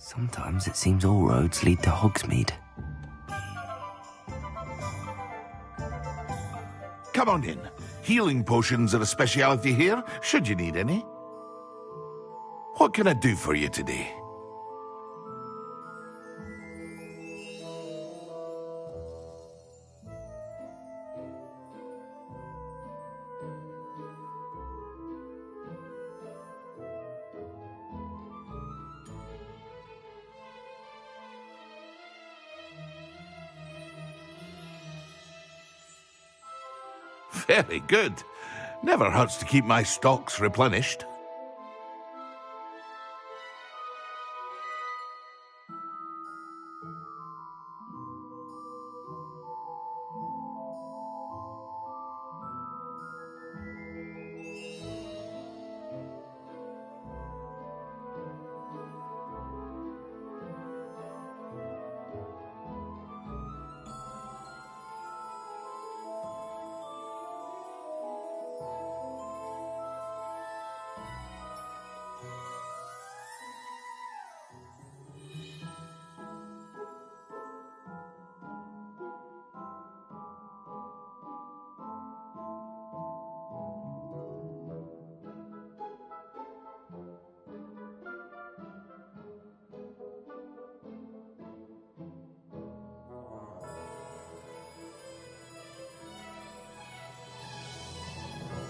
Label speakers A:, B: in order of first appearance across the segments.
A: Sometimes it seems all roads lead to Hogsmeade.
B: Come on in. Healing potions are a speciality here, should you need any. What can I do for you today? Very good. Never hurts to keep my stocks replenished.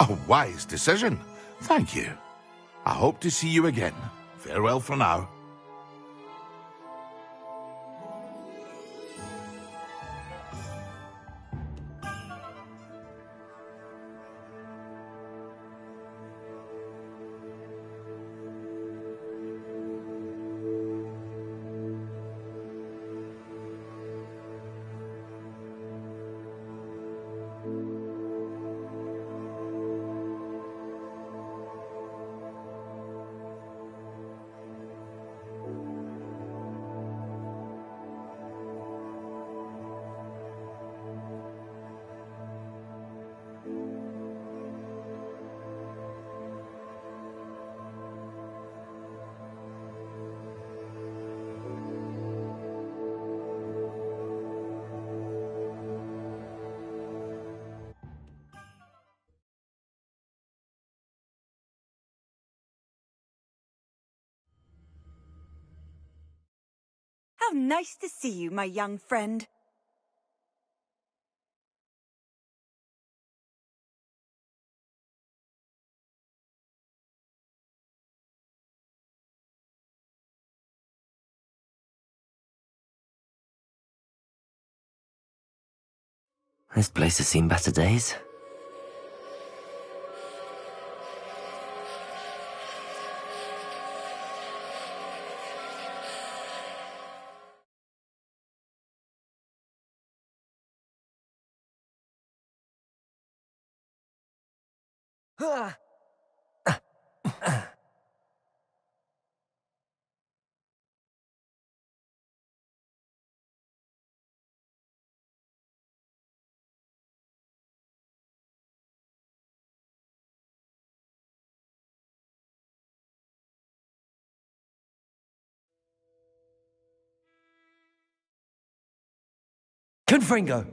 B: A wise decision. Thank you. I hope to see you again. Farewell for now.
C: How nice to see you, my young friend.
A: This place has seen better days.
D: Confringo!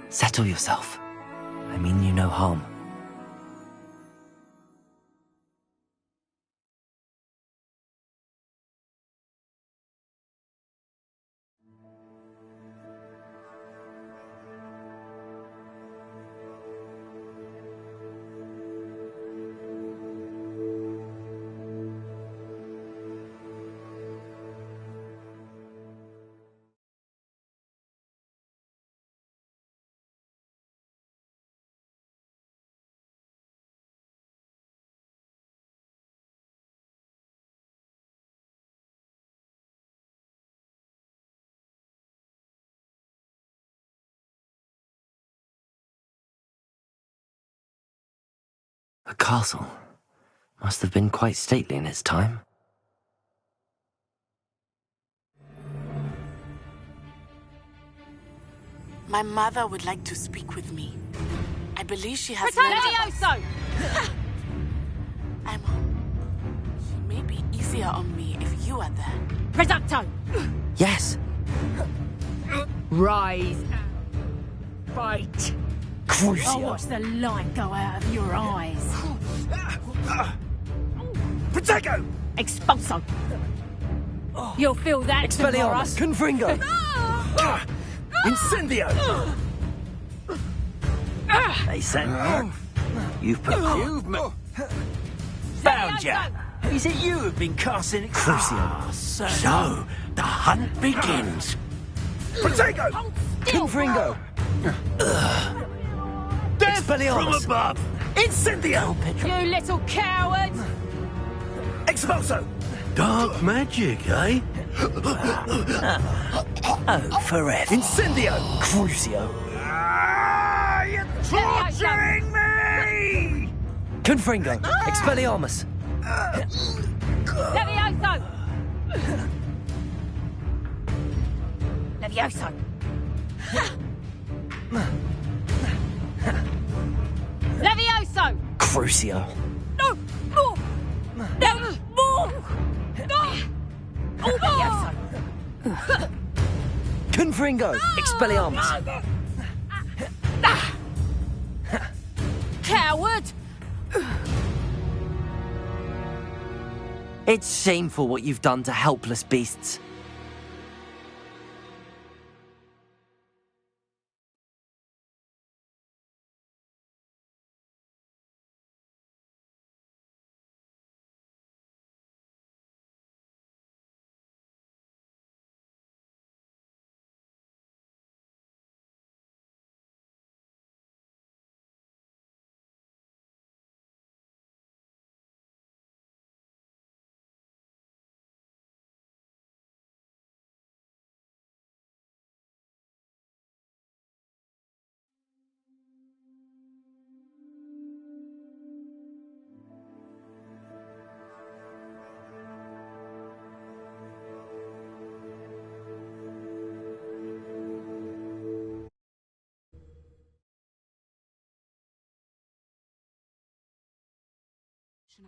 A: Settle yourself. I mean you no harm. The castle must have been quite stately in its time.
D: My mother would like to speak with me. I believe she has
E: Levioso!
D: She may be easier on me if you are there.
E: Reducto!
A: Yes.
E: Rise. Fight. I'll watch the light go out of your eyes.
F: Protego!
E: Expulso! You'll feel that tomorrow.
F: Expelliarmus! Confringo! Incendio! They said you've put found ya! Is it you who've been casting Crucio? So, the hunt begins. Protego! Confringo! Death from above! Incendio!
E: You little coward!
F: Expulso! Dark magic, eh? Oh, forever. Incendio! Crucio! You're torturing me! Confringo! Expelliarmus!
E: Levioso! Levioso! Levioso!
F: Crucio!
E: No! More! No! More! No! Levioso!
F: Confringo! Expelliarmus!
E: Coward!
A: It's shameful what you've done to helpless beasts.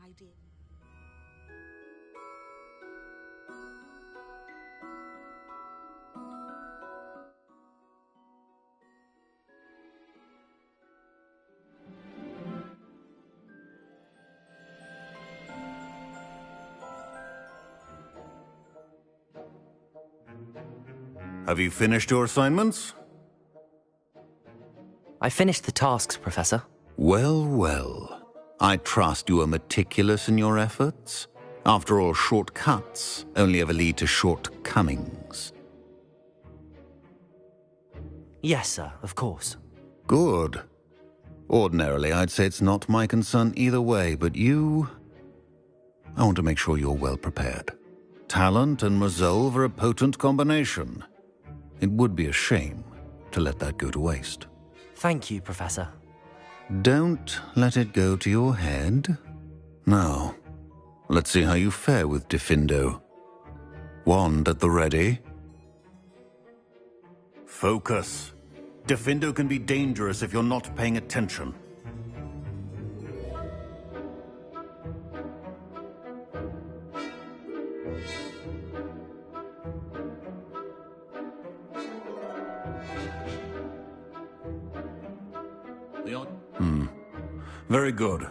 C: I did.
B: Have you finished your assignments?
A: I finished the tasks, Professor.
B: Well, well. I trust you are meticulous in your efforts. After all, shortcuts only ever lead to shortcomings.
A: Yes, sir, of course.
B: Good. Ordinarily, I'd say it's not my concern either way, but you... I want to make sure you're well prepared. Talent and resolve are a potent combination. It would be a shame to let that go to waste.
A: Thank you, Professor.
B: Don't let it go to your head. Now, let's see how you fare with Diffindo. Wand at the ready. Focus. Diffindo can be dangerous if you're not paying attention. Very good.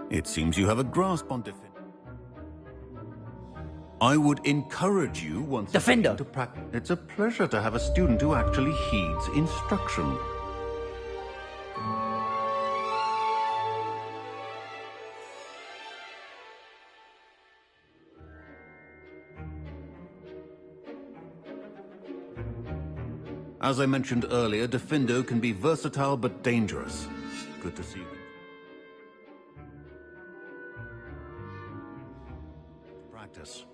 B: It seems you have a grasp on Defender. I would encourage you once
G: Defender
B: again to practice. It's a pleasure to have a student who actually heeds instruction. As I mentioned earlier, Defendo can be versatile but dangerous. Good to see you. Practice.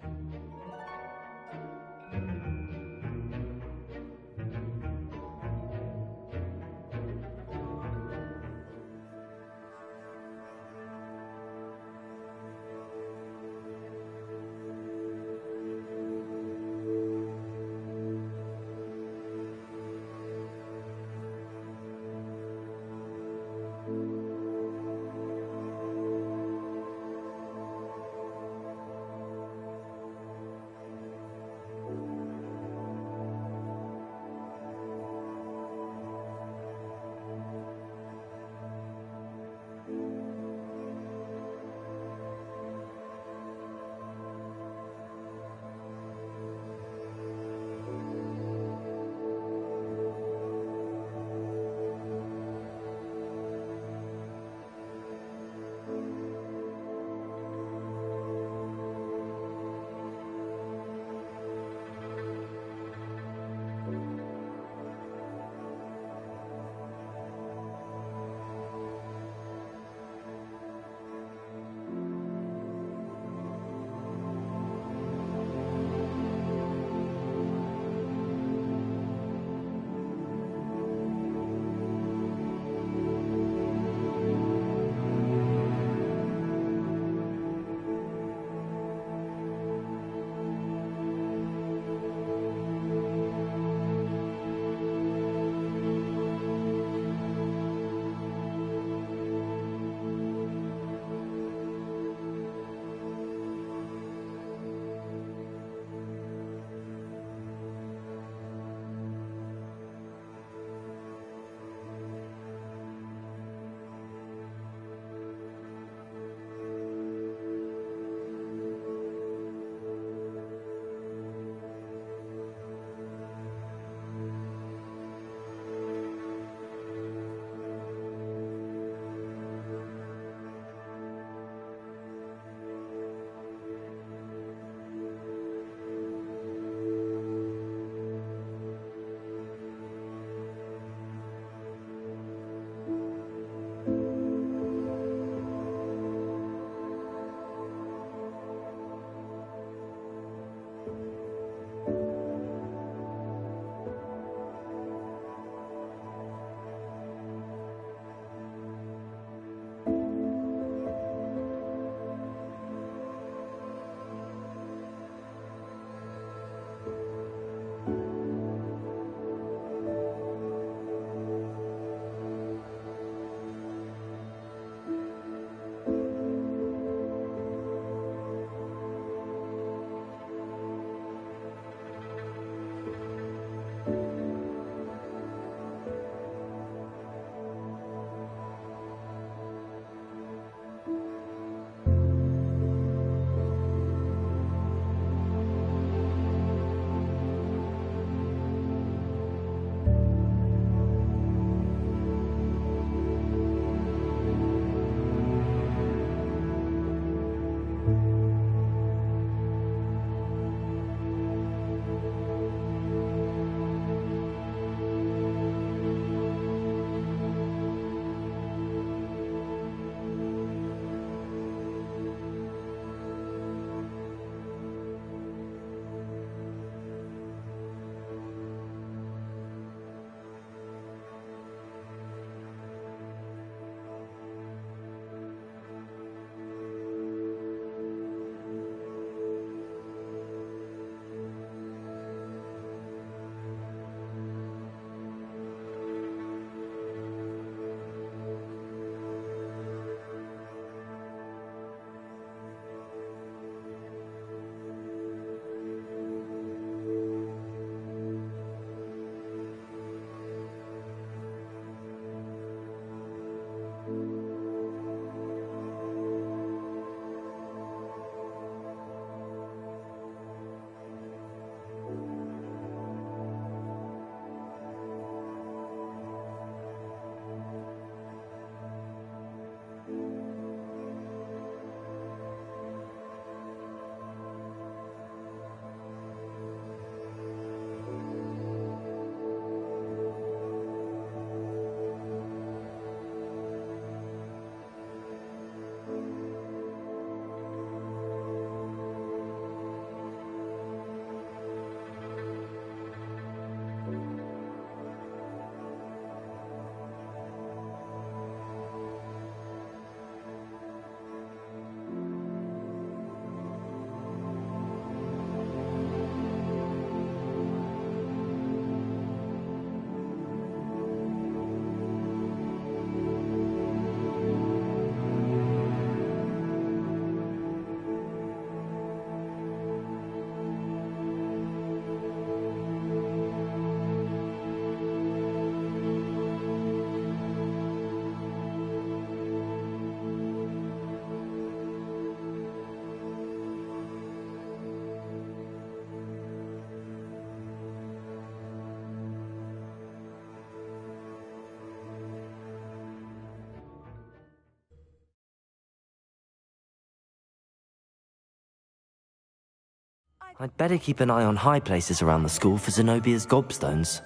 A: I'd better keep an eye on high places around the school for Zenobia's gobstones.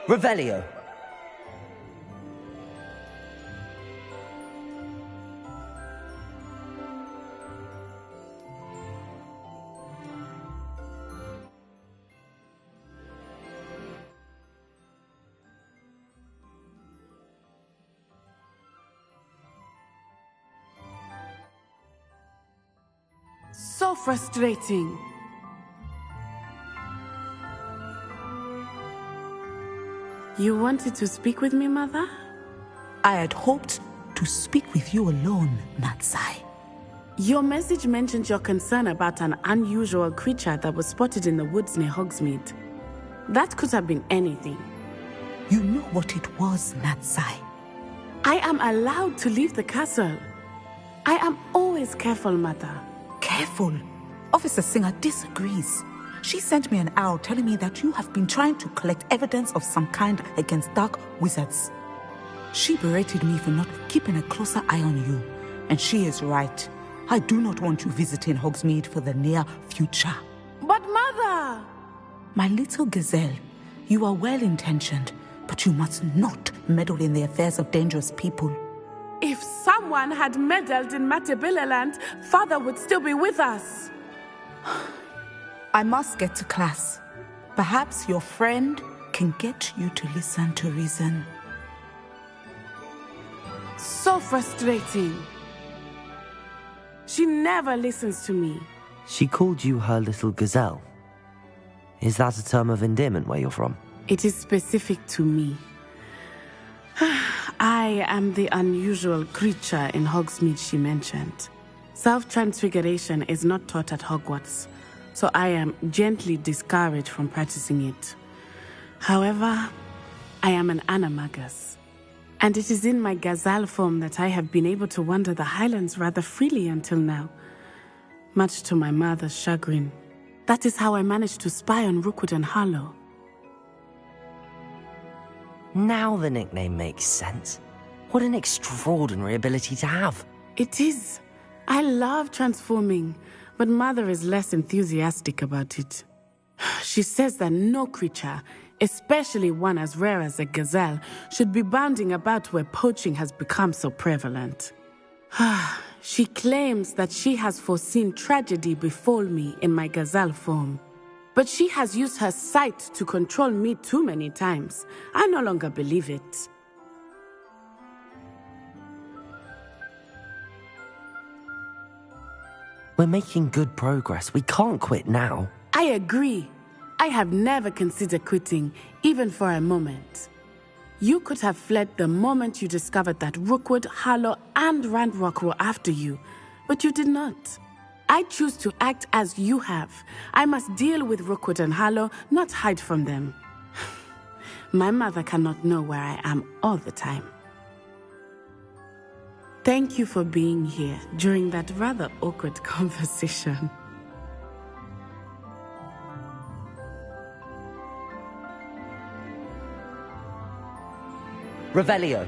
A: Revelio!
D: So frustrating. You wanted to speak with me, Mother?
C: I had hoped to speak with you alone, Natsai.
D: Your message mentioned your concern about an unusual creature that was spotted in the woods near Hogsmeade. That could have been anything.
C: You know what it was, Natsai.
D: I am allowed to leave the castle. I am always careful, Mother.
C: Careful. Officer Singer disagrees. She sent me an owl telling me that you have been trying to collect evidence of some kind against dark wizards. She berated me for not keeping a closer eye on you. And she is right. I do not want you visiting Hogsmeade for the near future.
D: But Mother!
C: My little gazelle, you are well-intentioned, but you must not meddle in the affairs of dangerous people.
D: If someone had meddled in Matabeleland, Father would still be with us.
C: I must get to class. Perhaps your friend can get you to listen to reason.
D: So frustrating. She never listens to me.
A: She called you her little gazelle. Is that a term of endearment where you're from?
D: It is specific to me. I am the unusual creature in Hogsmeade she mentioned. Self-transfiguration is not taught at Hogwarts, so I am gently discouraged from practicing it. However, I am an animagus, and it is in my gazelle form that I have been able to wander the Highlands rather freely until now, much to my mother's chagrin. That is how I managed to spy on Rookwood and Harlow.
A: Now the nickname makes sense. What an extraordinary ability to have.
D: It is. I love transforming, but Mother is less enthusiastic about it. She says that no creature, especially one as rare as a gazelle, should be bounding about where poaching has become so prevalent. She claims that she has foreseen tragedy befall me in my gazelle form. But she has used her sight to control me too many times. I no longer believe it.
A: We're making good progress. We can't quit now.
D: I agree. I have never considered quitting, even for a moment. You could have fled the moment you discovered that Rookwood, Harlow, and Randrock were after you, but you did not. I choose to act as you have. I must deal with Rookwood and Harlow, not hide from them. My mother cannot know where I am all the time. Thank you for being here during that rather awkward conversation.
A: Revelio.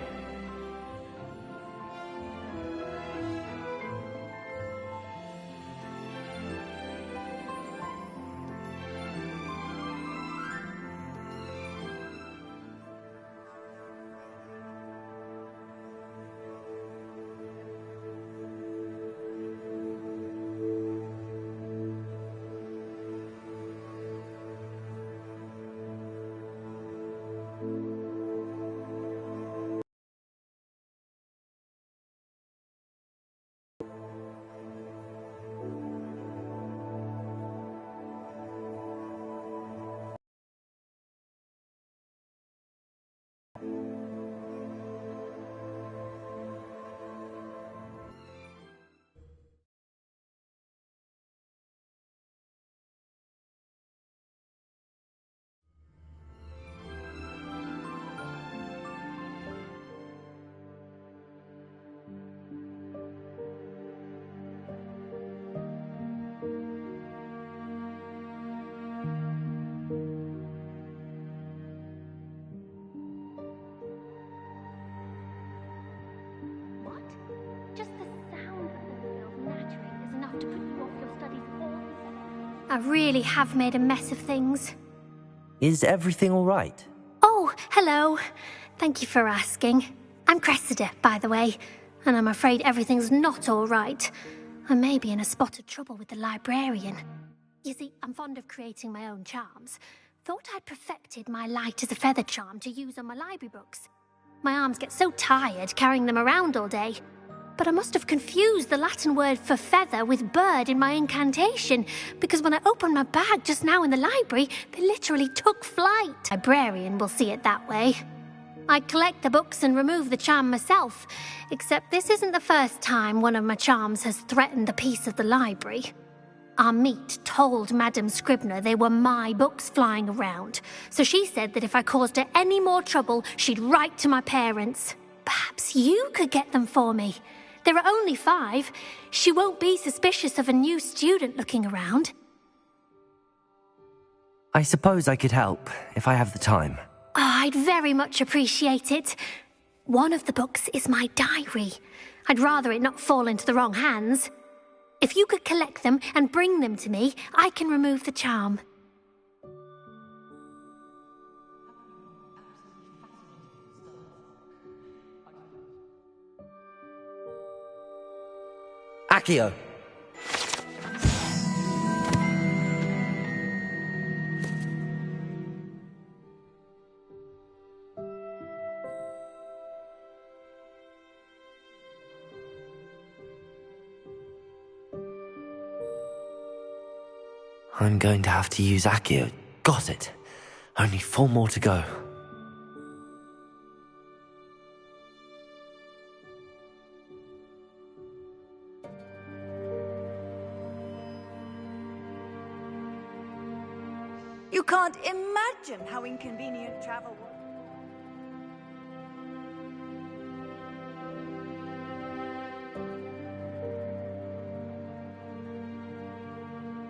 G: I really have made a mess of things.
A: Is everything all right?
G: Oh, hello. Thank you for asking. I'm Cressida, by the way, and I'm afraid everything's not all right. I may be in a spot of trouble with the librarian. You see, I'm fond of creating my own charms. Thought I'd perfected my light as a feather charm to use on my library books. My arms get so tired carrying them around all day. But I must have confused the Latin word for feather with bird in my incantation, because when I opened my bag just now in the library, they literally took flight. Librarian will see it that way. I collect the books and remove the charm myself, except this isn't the first time one of my charms has threatened the peace of the library. Our meet told Madame Scribner they were my books flying around, so she said that if I caused her any more trouble, she'd write to my parents. Perhaps you could get them for me. There are only 5. She won't be suspicious of a new student looking around.
A: I suppose I could help, if I have the time.
G: Oh, I'd very much appreciate it. One of the books is my diary. I'd rather it not fall into the wrong hands. If you could collect them and bring them to me, I can remove the charm.
A: Accio! I'm going to have to use Accio. Got it. Only 4 more to go.
H: You can't imagine how inconvenient travel was.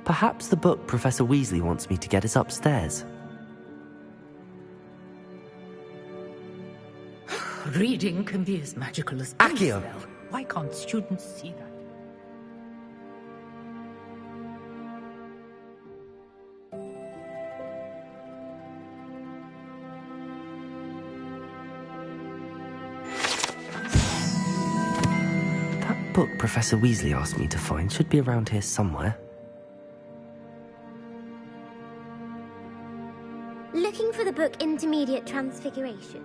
A: Perhaps the book Professor Weasley wants me to get is upstairs.
C: Reading can be as magical as any
A: Accio!
C: spell. Why can't students see that?
A: That book Professor Weasley asked me to find should be around here somewhere.
G: Looking for the book Intermediate Transfiguration.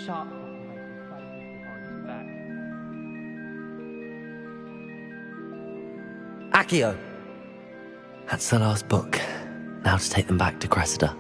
I: Sharp button might be 550 points back.
A: Accio! That's the last book. Now to take them back to Cressida.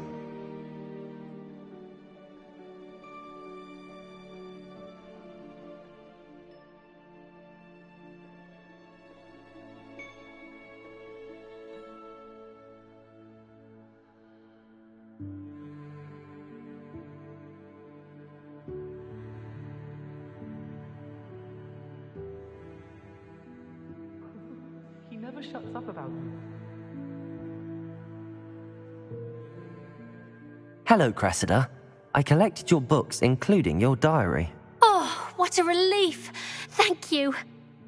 I: He never shuts up about you.
A: Hello, Cressida. I collected your books, including your diary.
G: Oh, what a relief. Thank you.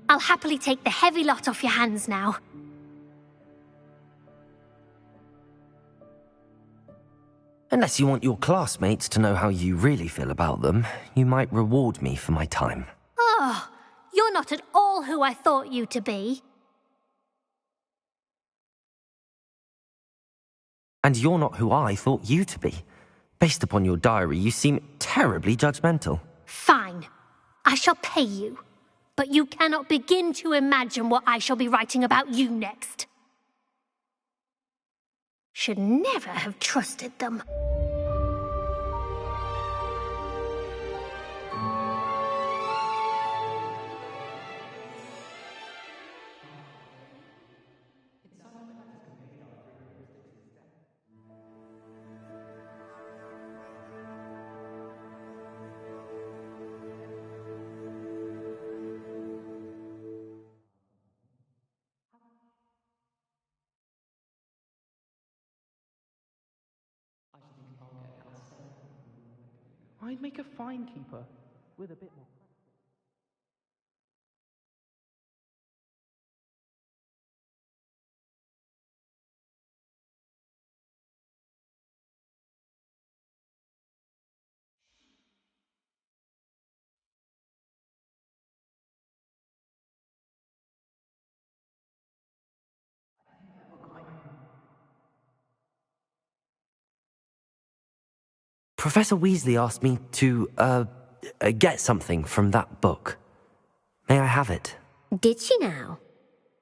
G: I'll happily take the heavy lot off your hands now.
A: Unless you want your classmates to know how you really feel about them, you might reward me for my time.
G: Oh, you're not at all who I thought you to be.
A: And you're not who I thought you to be. Based upon your diary, you seem terribly judgmental.
G: Fine. I shall pay you. But you cannot begin to imagine what I shall be writing about you next. Should never have trusted them.
I: I'd make a fine keeper with a bit more.
A: Professor Weasley asked me to, get something from that book. May I have it?
J: Did she now?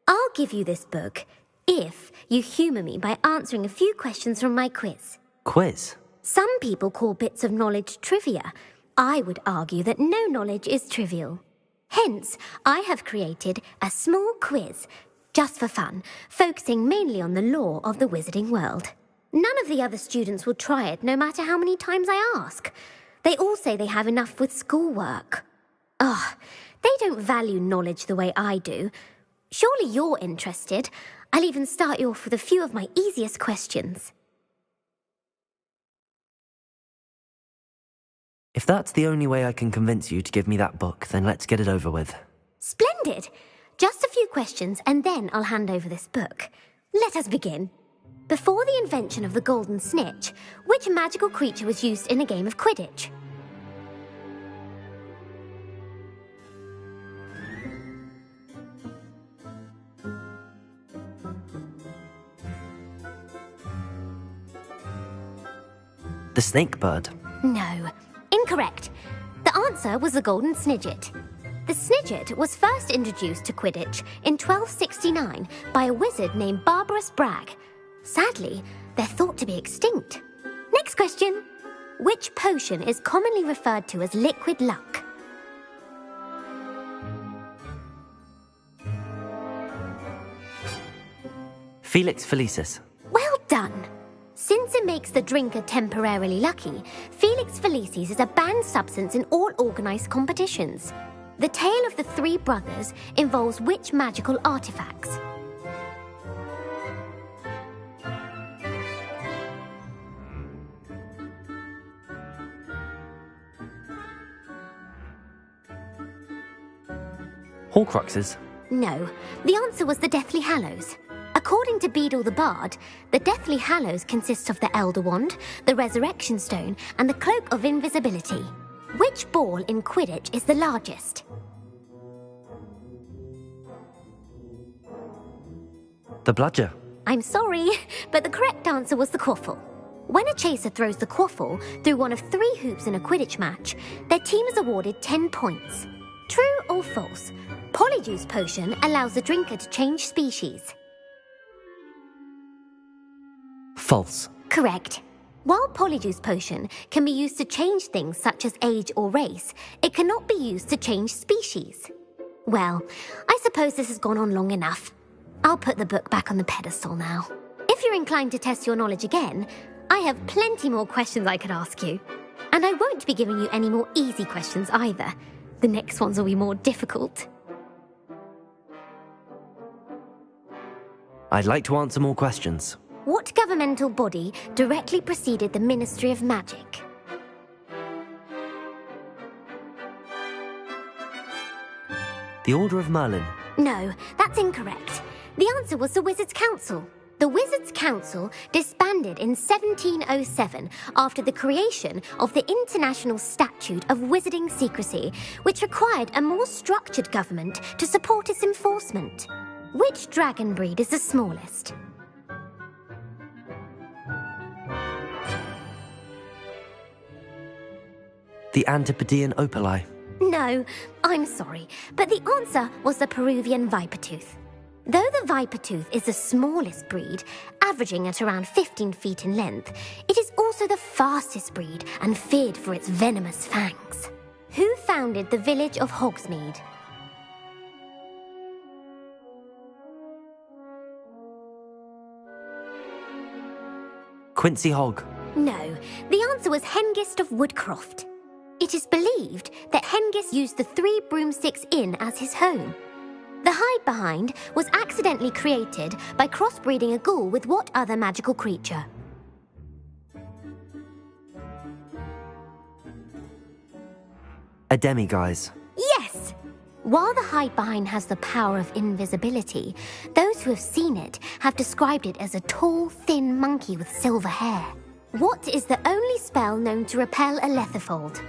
J: I'll give you this book if you humour me by answering a few questions from my quiz.
A: Quiz?
J: Some people call bits of knowledge trivia. I would argue that no knowledge is trivial. Hence, I have created a small quiz, just for fun, focusing mainly on the lore of the wizarding world. None of the other students will try it, no matter how many times I ask. They all say they have enough with schoolwork. Ugh, they don't value knowledge the way I do. Surely you're interested. I'll even start you off with a few of my easiest questions.
A: If that's the only way I can convince you to give me that book, then let's get it over with.
J: Splendid! Just a few questions, and then I'll hand over this book. Let us begin. Before the invention of the golden snitch, which magical creature was used in a game of Quidditch?
A: The snake bird.
J: No, incorrect. The answer was the golden snidget. The snidget was first introduced to Quidditch in 1269 by a wizard named Barbarous Bragg. Sadly, they're thought to be extinct. Next question. Which potion is commonly referred to as liquid luck?
A: Felix Felicis.
J: Well done. Since it makes the drinker temporarily lucky, Felix Felicis is a banned substance in all organised competitions. The tale of the three brothers involves which magical artifacts?
A: Horcruxes.
J: No, the answer was the Deathly Hallows. According to Beadle the Bard, the Deathly Hallows consists of the Elder Wand, the Resurrection Stone, and the Cloak of Invisibility. Which ball in Quidditch is the largest?
A: The bludger.
J: I'm sorry, but the correct answer was the quaffle. When a chaser throws the quaffle through one of 3 hoops in a Quidditch match, their team is awarded 10 points. True or false? Polyjuice Potion allows the drinker to change species.
A: False.
J: Correct. While Polyjuice Potion can be used to change things such as age or race, it cannot be used to change species. Well, I suppose this has gone on long enough. I'll put the book back on the pedestal now. If you're inclined to test your knowledge again, I have plenty more questions I could ask you. And I won't be giving you any more easy questions either. The next ones will be more difficult.
A: I'd like to answer more questions.
J: What governmental body directly preceded the Ministry of Magic?
A: The Order of Merlin.
J: No, that's incorrect. The answer was the Wizards' Council. The Wizards' Council disbanded in 1707 after the creation of the International Statute of Wizarding Secrecy, which required a more structured government to support its enforcement. Which dragon breed is the smallest?
A: The Antipodean Opali.
J: No, I'm sorry, but the answer was the Peruvian Vipertooth. Though the Vipertooth is the smallest breed, averaging at around 15 feet in length, it is also the fastest breed and feared for its venomous fangs. Who founded the village of Hogsmeade?
A: Quincy Hogg.
J: No, the answer was Hengist of Woodcroft. It is believed that Hengist used the 3 Broomsticks Inn as his home. The hide-behind was accidentally created by crossbreeding a ghoul with what other magical creature?
A: A demiguise.
J: Yes! While the hide-behind has the power of invisibility, those who have seen it have described it as a tall, thin monkey with silver hair. What is the only spell known to repel a lethifold?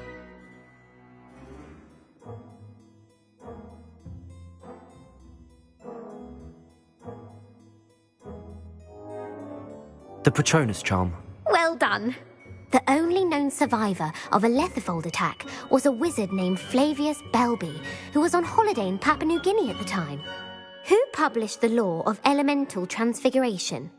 A: The Patronus charm.
J: Well done. The only known survivor of a lethifold attack was a wizard named Flavius Belby, who was on holiday in Papua New Guinea at the time. Who published the law of elemental transfiguration?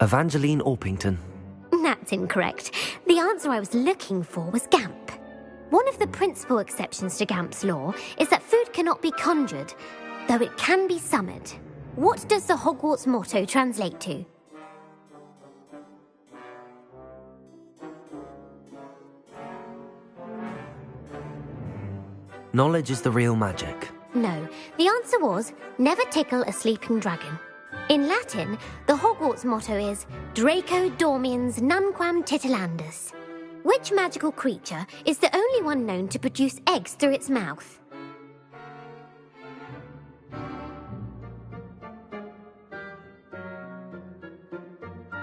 A: Evangeline Orpington.
J: That's incorrect. The answer I was looking for was Gamp. One of the principal exceptions to Gamp's law is that food cannot be conjured, though it can be summoned. What does the Hogwarts motto translate to?
A: Knowledge is the real magic.
J: No, the answer was, never tickle a sleeping dragon. In Latin, the Hogwarts motto is Draco Dormiens Nunquam Titilandus. Which magical creature is the only one known to produce eggs through its mouth?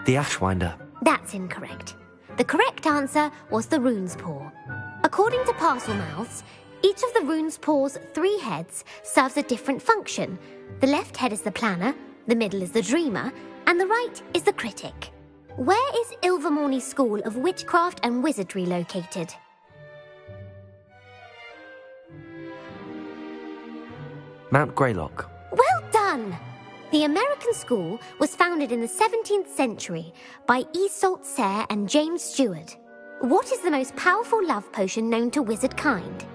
A: The Ashwinder.
J: That's incorrect. The correct answer was the rune's paw. According to Parselmouths, each of the rune's paw's 3 heads serves a different function. The left head is the planner, the middle is the dreamer, and the right is the critic. Where is Ilvermorny School of Witchcraft and Wizardry located?
A: Mount Greylock.
J: Well done! The American school was founded in the 17th century by Iseult Sayre and James Stewart. What is the most powerful love potion known to wizard kind?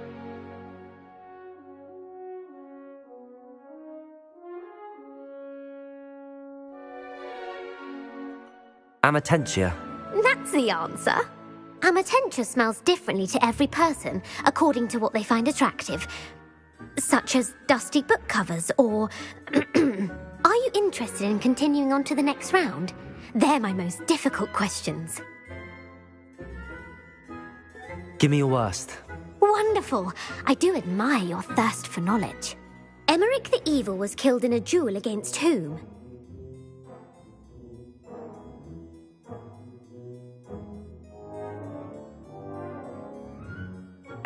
A: Amatentia.
J: That's the answer. Amatentia smells differently to every person, according to what they find attractive, such as dusty book covers or... Are you interested in continuing on to the next round? They're my most difficult questions.
A: Give me your worst.
J: Wonderful. I do admire your thirst for knowledge. Emmerich the Evil was killed in a duel against whom?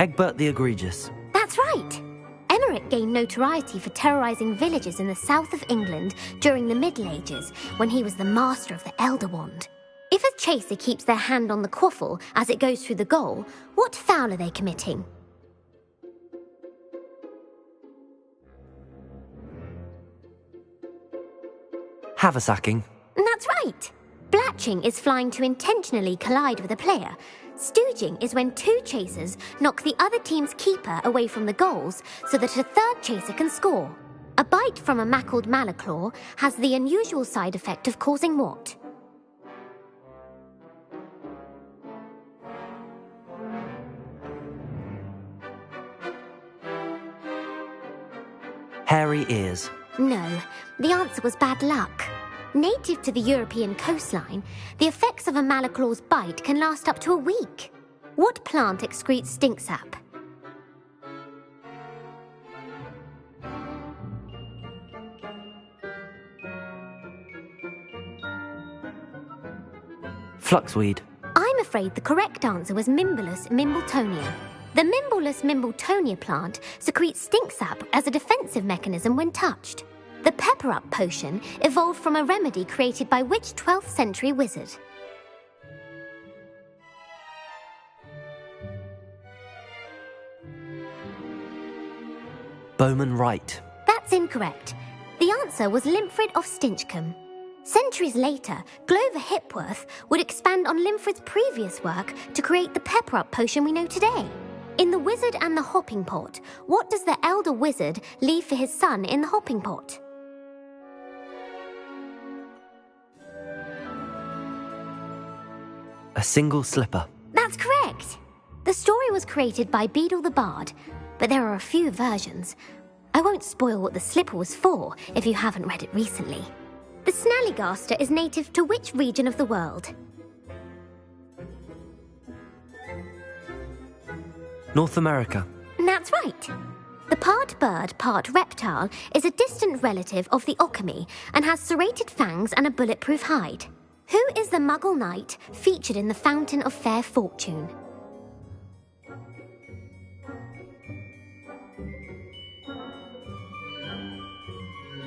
A: Egbert the Egregious.
J: That's right. Emmerich gained notoriety for terrorising villages in the south of England during the Middle Ages, when he was the master of the Elder Wand. If a chaser keeps their hand on the quaffle as it goes through the goal, what foul are they committing?
A: Haversacking.
J: That's right. Blatching is flying to intentionally collide with a player. Stooging is when 2 chasers knock the other team's keeper away from the goals so that a 3rd chaser can score. A bite from a mackled malaclaw has the unusual side effect of causing what?
A: Hairy ears.
J: No, the answer was bad luck. Native to the European coastline, the effects of a malaclaw's bite can last up to a week. What plant excretes stink sap?
A: Fluxweed.
J: I'm afraid the correct answer was Mimbulus mimbletonia. The Mimbulus mimbletonia plant secretes stink sap as a defensive mechanism when touched. The pepper-up potion evolved from a remedy created by which 12th century wizard?
A: Bowman Wright.
J: That's incorrect. The answer was Limfrid of Stinchcombe. Centuries later, Glover Hipworth would expand on Limfrid's previous work to create the pepper-up potion we know today. In The Wizard and the Hopping Pot, what does the elder wizard leave for his son in the hopping pot?
A: A single slipper.
J: That's correct. The story was created by Beadle the Bard, but there are a few versions. I won't spoil what the slipper was for if you haven't read it recently. The Snallygaster is native to which region of the world?
A: North America.
J: That's right. The part bird, part reptile is a distant relative of the Occamy and has serrated fangs and a bulletproof hide. Who is the Muggle knight featured in the Fountain of Fair Fortune?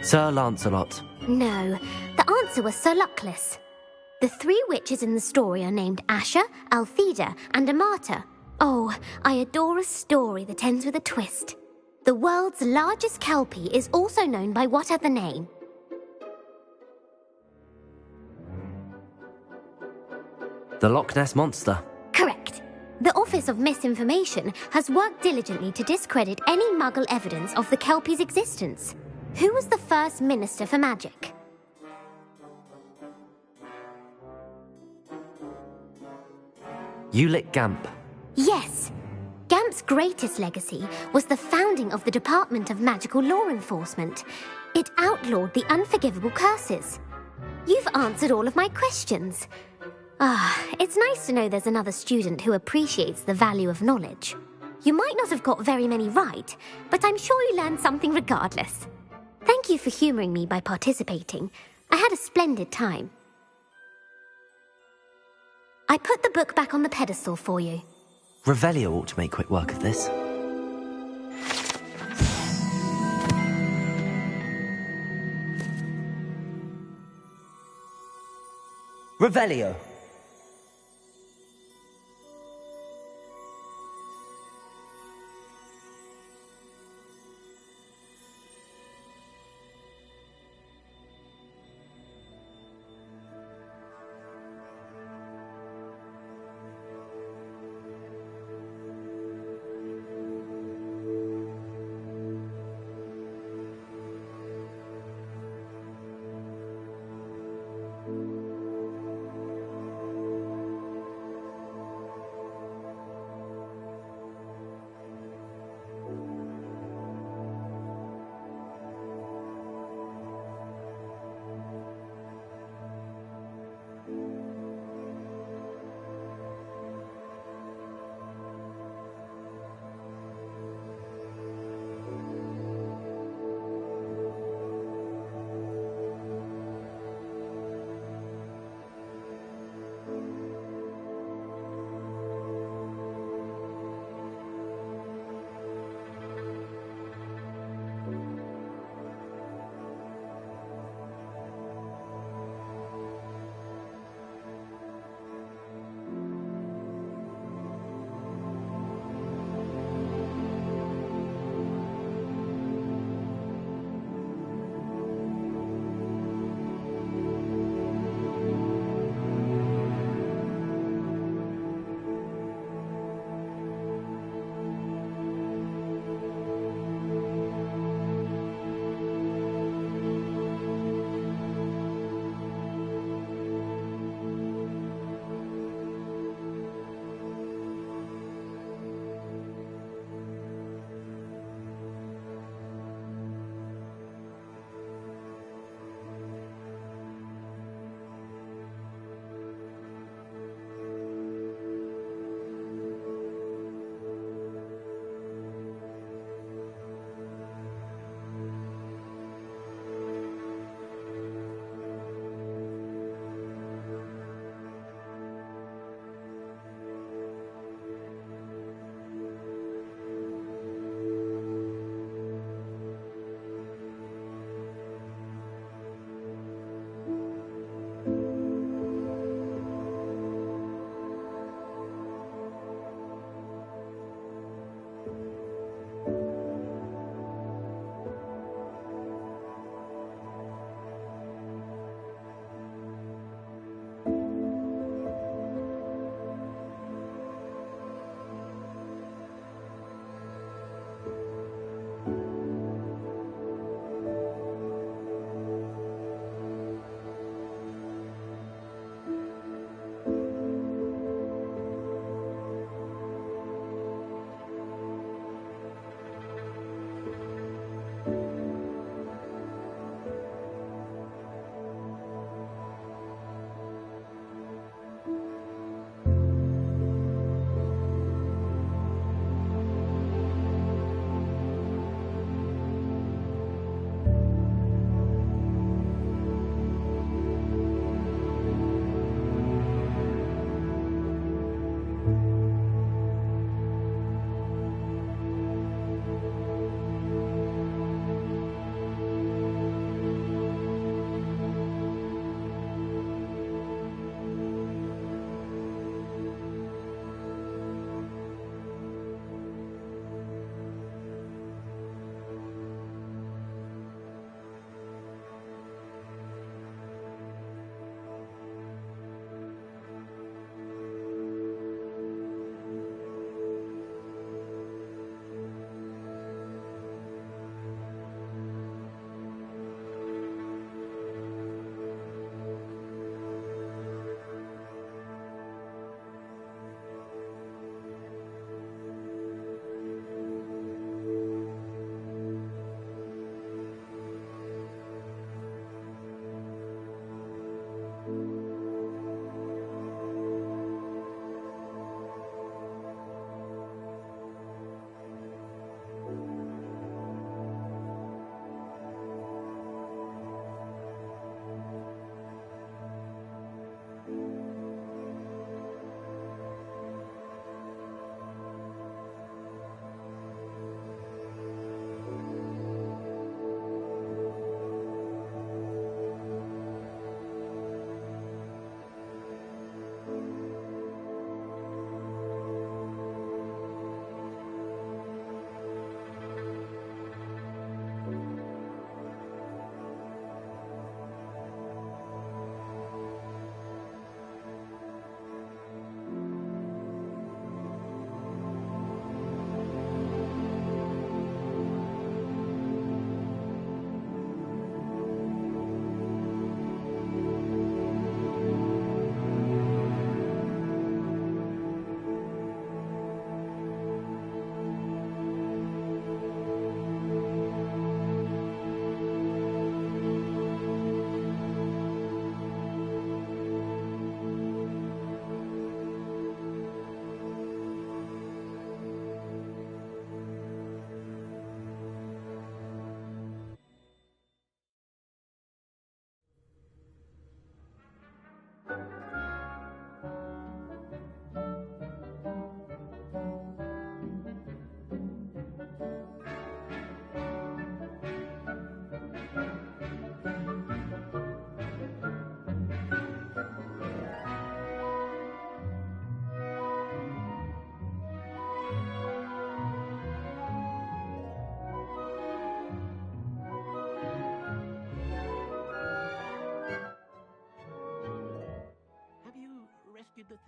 A: Sir Lancelot.
J: No, the answer was Sir Luckless. The three witches in the story are named Asher, Altheda, and Amata. Oh, I adore a story that ends with a twist. The world's largest kelpie is also known by what other name?
A: The Loch Ness Monster.
J: Correct. The Office of Misinformation has worked diligently to discredit any Muggle evidence of the kelpie's existence. Who was the first Minister for Magic?
A: Ulick Gamp.
J: Yes. Gamp's greatest legacy was the founding of the Department of Magical Law Enforcement. It outlawed the unforgivable curses. You've answered all of my questions. It's nice to know there's another student who appreciates the value of knowledge. You might not have got very many right, but I'm sure you learned something regardless. Thank you for humouring me by participating. I had a splendid time. I put the book back on the pedestal for you.
A: Revelio ought to make quick work of this. Revelio.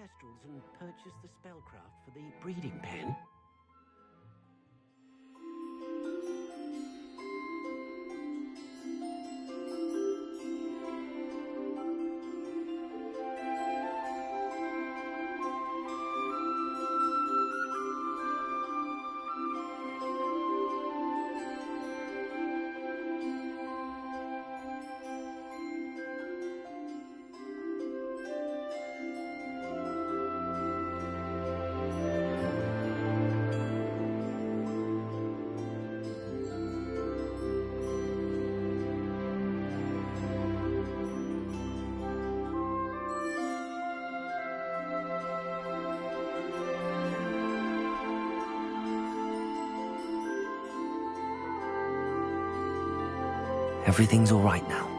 F: kestrels and purchase the spellcraft for the breeding pen?
A: Everything's all right now.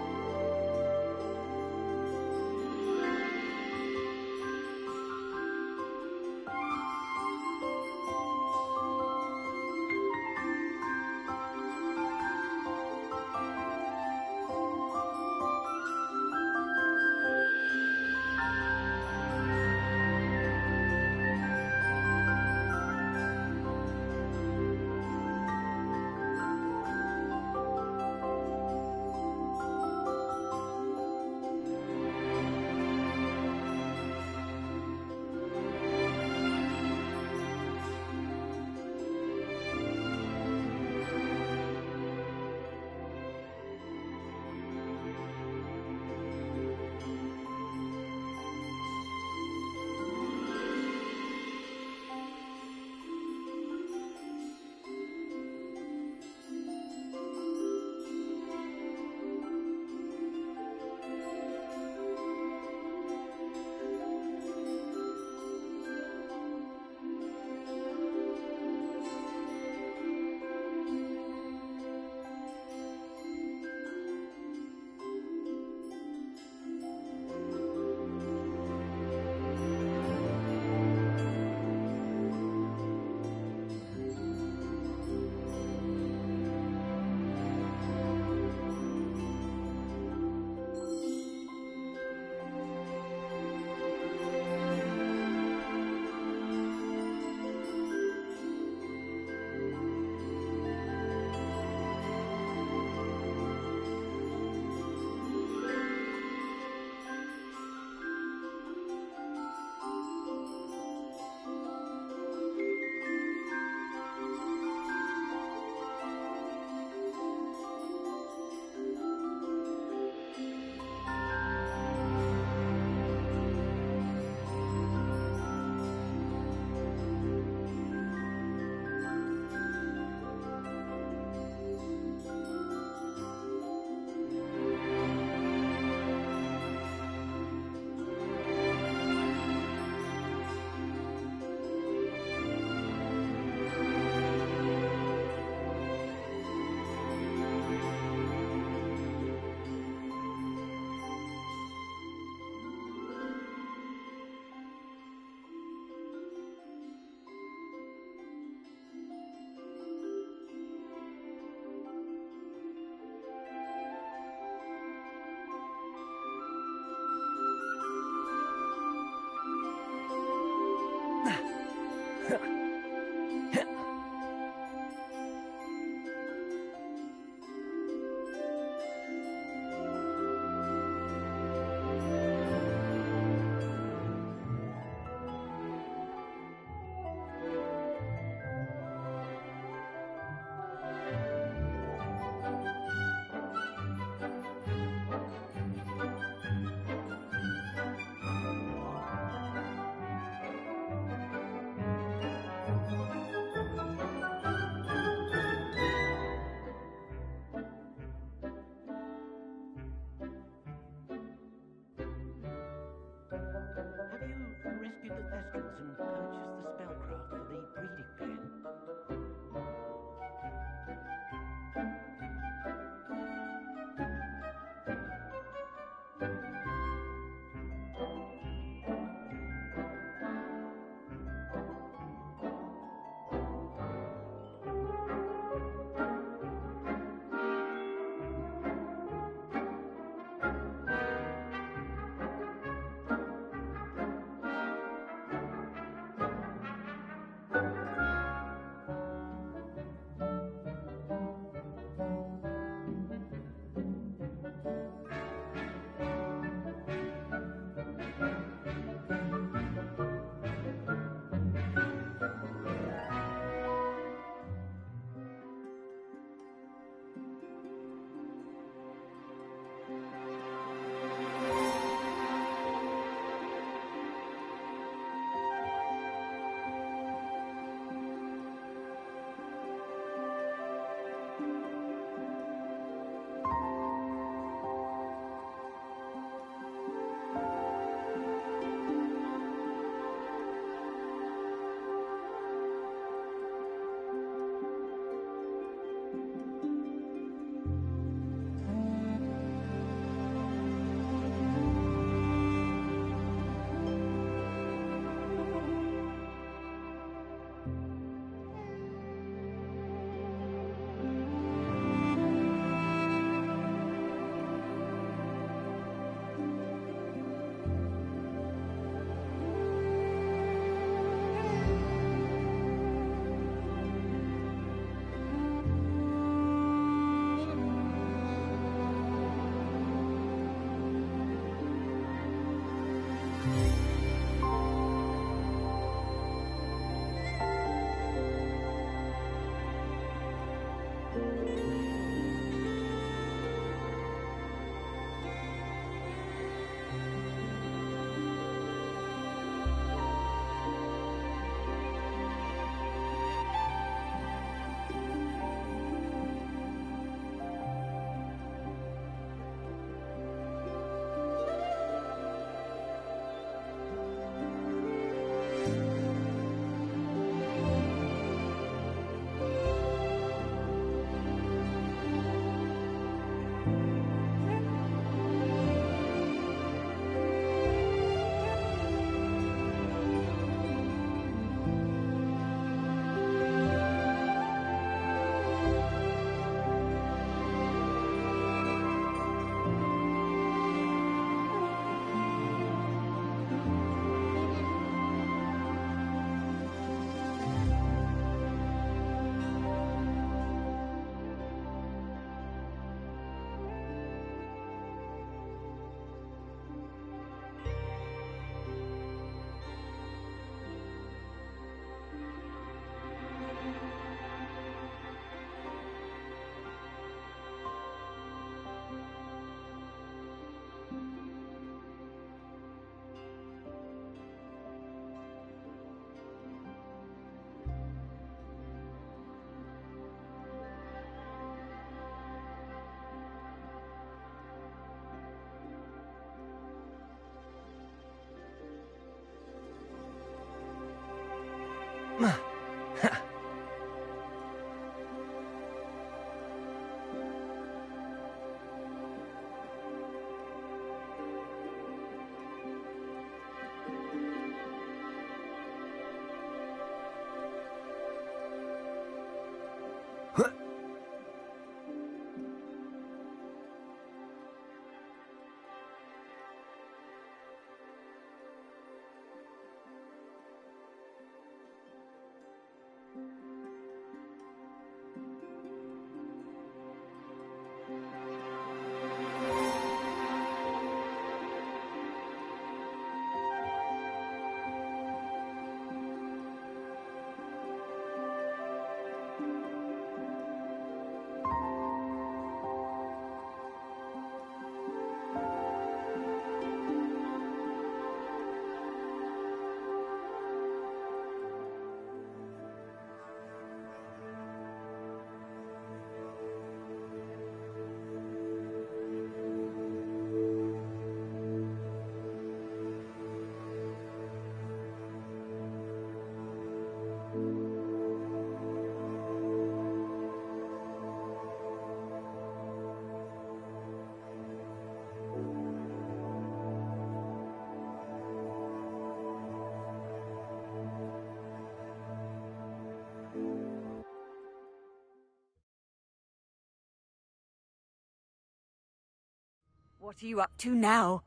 H: What are you up to now?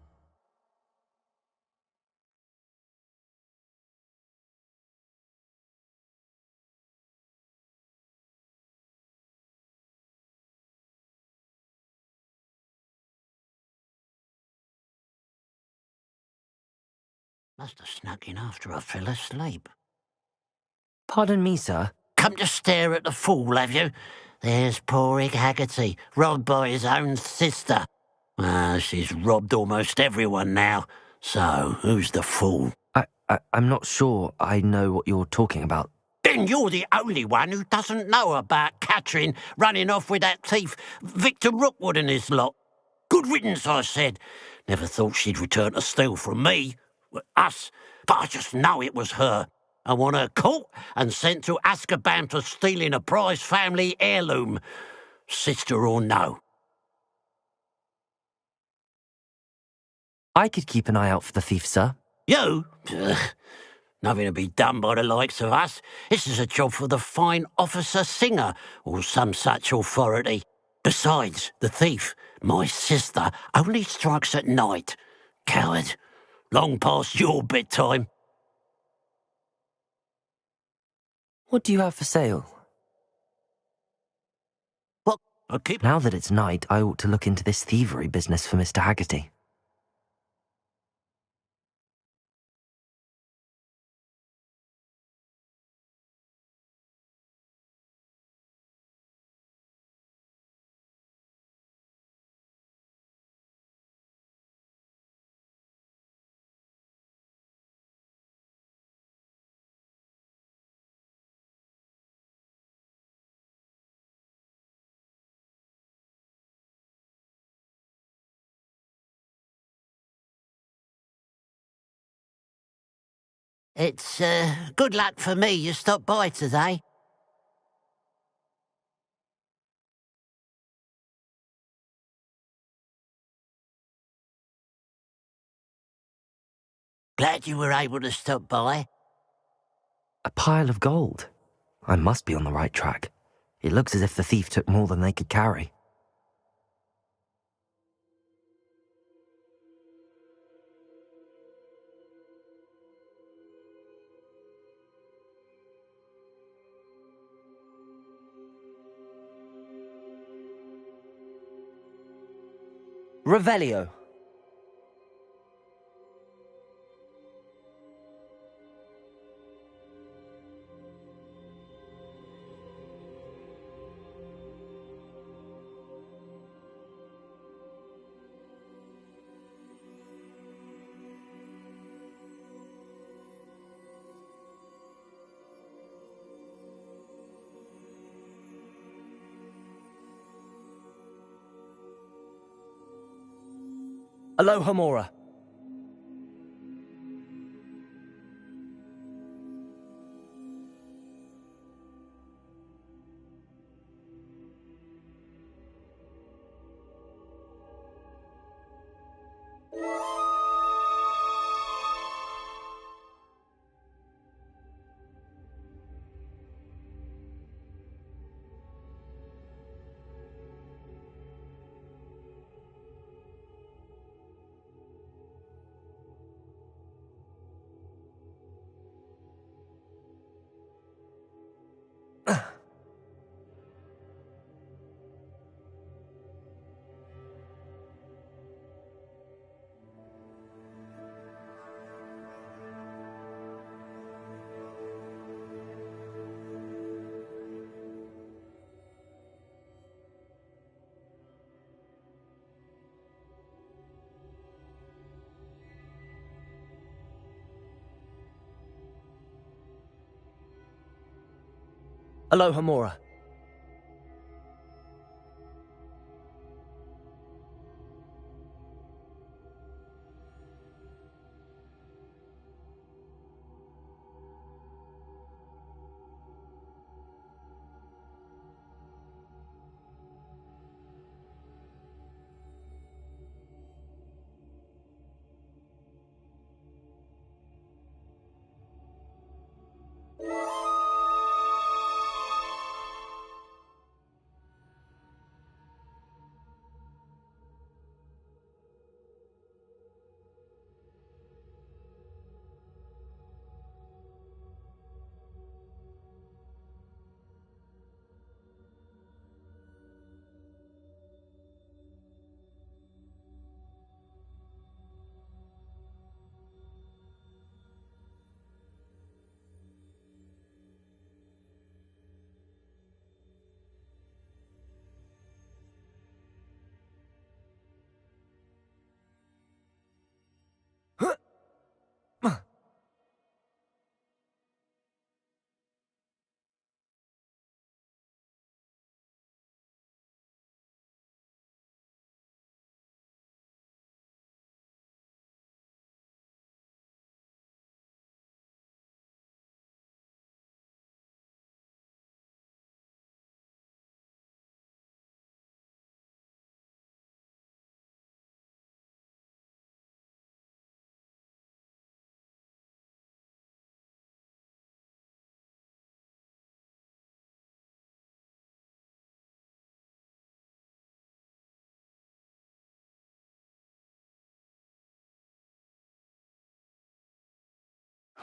F: Must have snuck in after I fell asleep.
A: Pardon me, sir.
F: Come to stare at the fool, have you? There's poor Ig Haggerty, robbed by his own sister. She's robbed almost everyone now. So, who's the fool?
A: I'm not sure I know what you're talking about.
F: Then you're the only one who doesn't know about Catherine running off with that thief, Victor Rookwood and his lot. Good riddance, I said. Never thought she'd return to steal from me. Us. But I just know it was her. I want her caught and sent to Azkaban for stealing a prize family heirloom. Sister or no.
A: I could keep an eye out for the thief, sir.
F: You? Nothing to be done by the likes of us. This is a job for the fine officer Singer, or some such authority. Besides, the thief, my sister, only strikes at night. Coward. Long past your bedtime.
A: What do you have for sale?
F: What? I keep...
A: Now that it's night, I ought to look into this thievery business for Mr. Haggerty.
F: It's, good luck for me you stopped by today. Glad you were able to stop by.
A: A pile of gold. I must be on the right track. It looks as if the thief took more than they could carry. Revelio. Aloha Mora. Aloha Mora.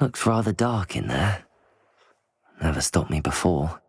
A: Looks rather dark in there. Never stopped me before.